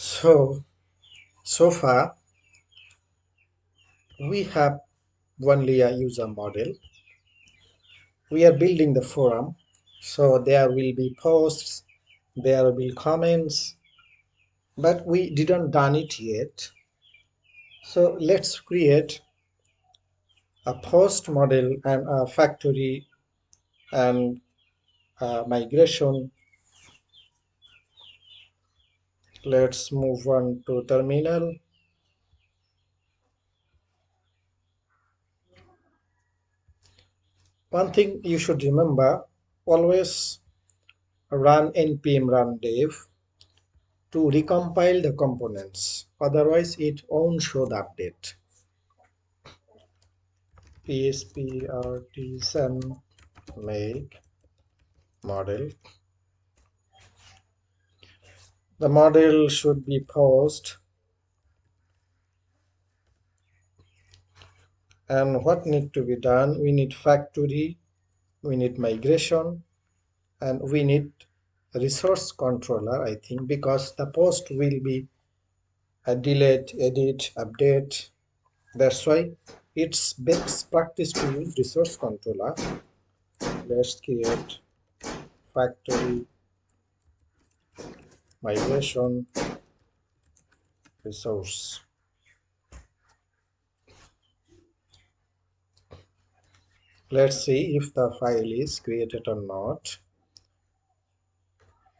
So far we have only a user model. We are building the forum, so there will be posts, there will be comments, but we didn't done it yet. So let's create a post model and a factory and a migration. Let's move on to terminal. One thing you should remember, always run npm run dev to recompile the components, otherwise it won't show the update. PSP artisan make model. The model should be post, and what need to be done? We need factory, we need migration, and we need resource controller, I think, because the post will be a delete, edit, update. That's why it's best practice to use resource controller. Let's create factory migration resource. Let's see if the file is created or not.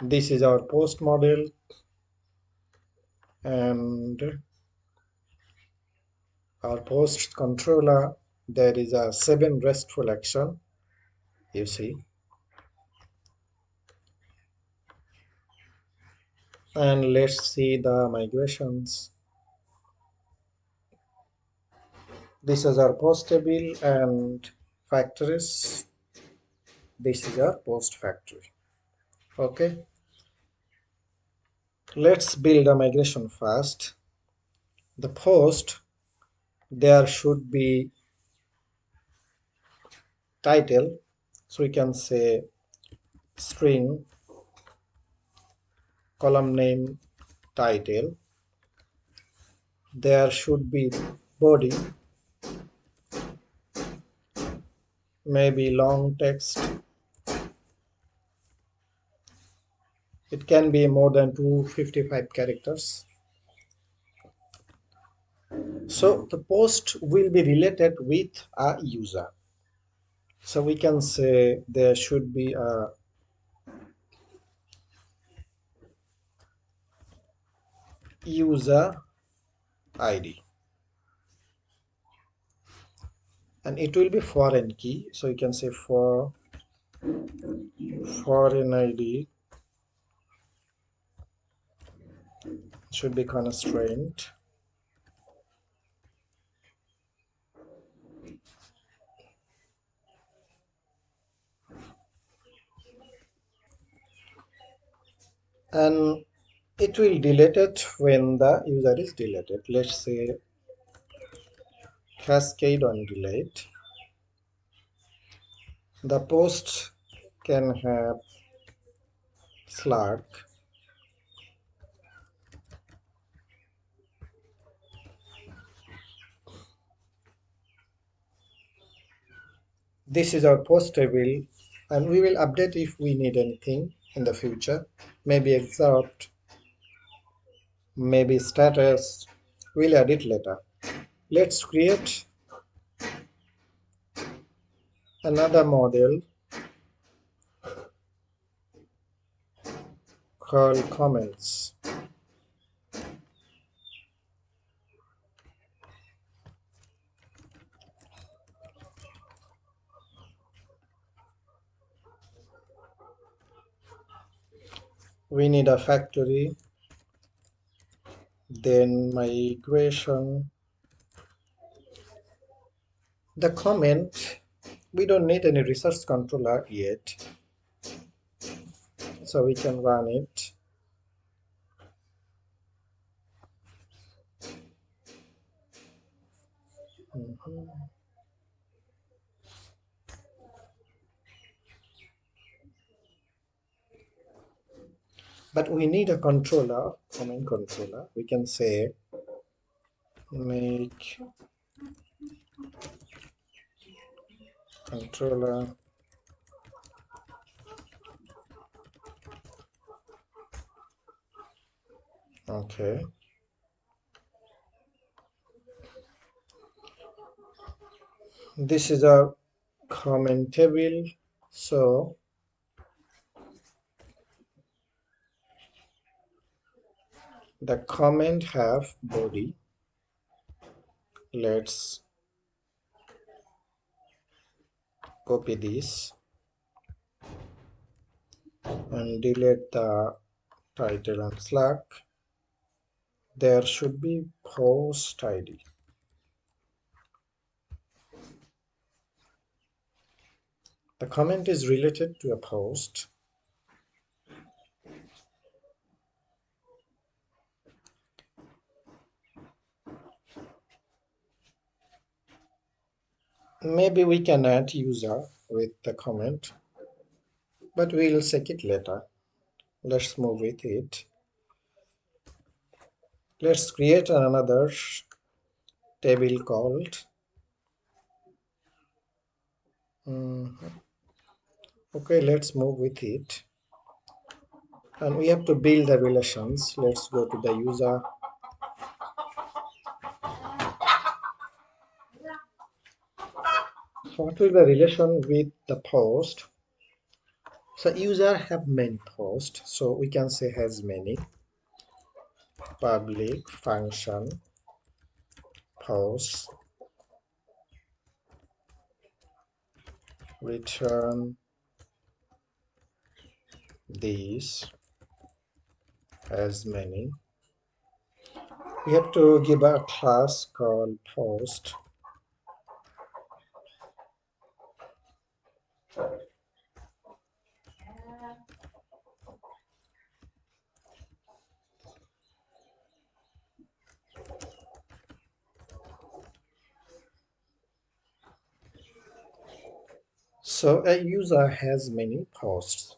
This is our post model, and our post controller, there is a 7 RESTful action, you see. And let's see the migrations. This is our post table and factories. This is our post factory. Okay, let's build a migration first. The post, there should be title, so we can say string column name title. There should be body, maybe long text. It can be more than 255 characters. So the post will be related with a user. So we can say there should be a user ID, and it will be foreign key. So you can say for foreign ID should be constraint. And it will delete it when the user is deleted. Let's say cascade on delete. The post can have slug. This is our post table, and we will update if we need anything in the future. Maybe excerpt, maybe status. We'll add it later. Let's create another model called comments. We need a factory, then migration. The comment, we don't need any resource controller yet, so we can run it. Mhm. But we need a controller, comment controller. We can say make controller okay. This is a comment table, so the comment have body. Let's copy this and delete the title and Slack. There should be post ID. The comment is related to a post. Maybe we can add user with the comment, but we'll check it later. Let's move with it. Let's create another table called okay, let's move with it. And we have to build the relations. Let's go to the user. What will the relation with the post? So user have many posts, so we can say has many. Public function posts return these as many. We have to give a class called post. So a user has many posts.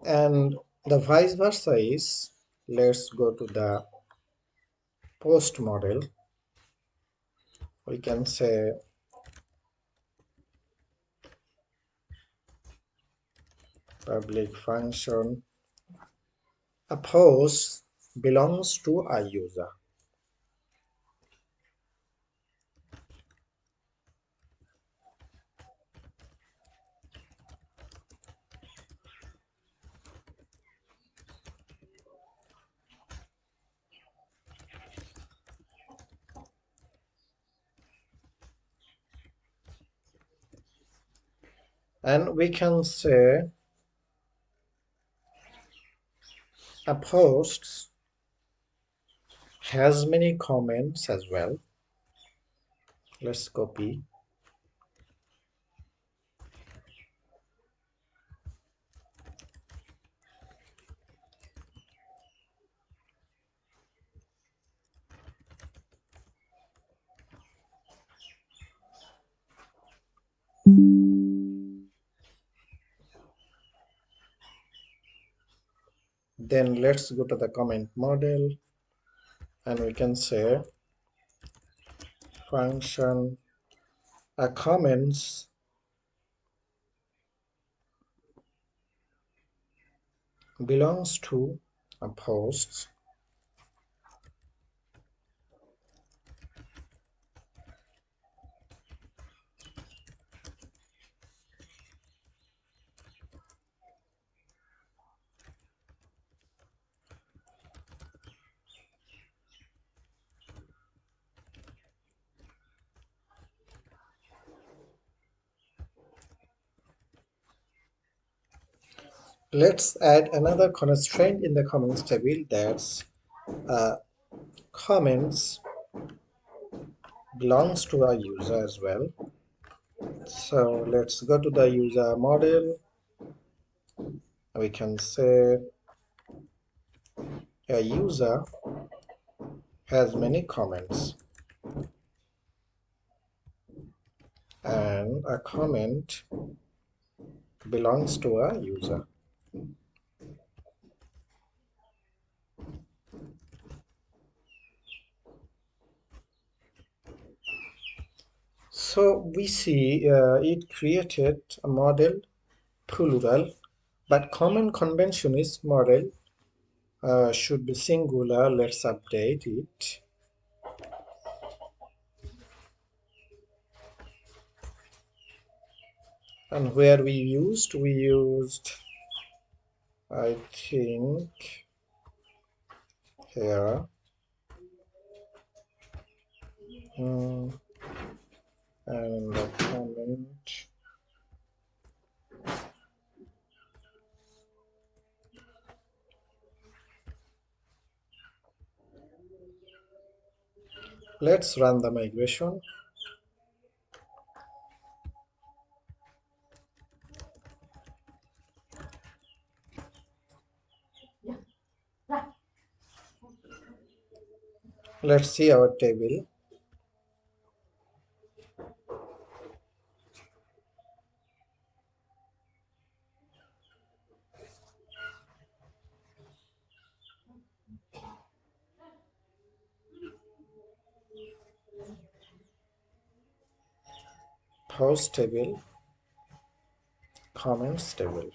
And the vice versa is, let's go to the post model. We can say public function. A post belongs to a user. And we can say a post has many comments as well. Let's copy. Then let's go to the comment model and we can say function a comments belongs to a post. Let's add another constraint in the comments table, that's comments belongs to a user as well. So let's go to the user model. We can say a user has many comments and a comment belongs to a user. So we see it created a model plural, but common convention is model should be singular. Let's update it. And where we used, I think, here. Hmm, and the comment. Let's run the migration. Let's see our table. Post table, comments table.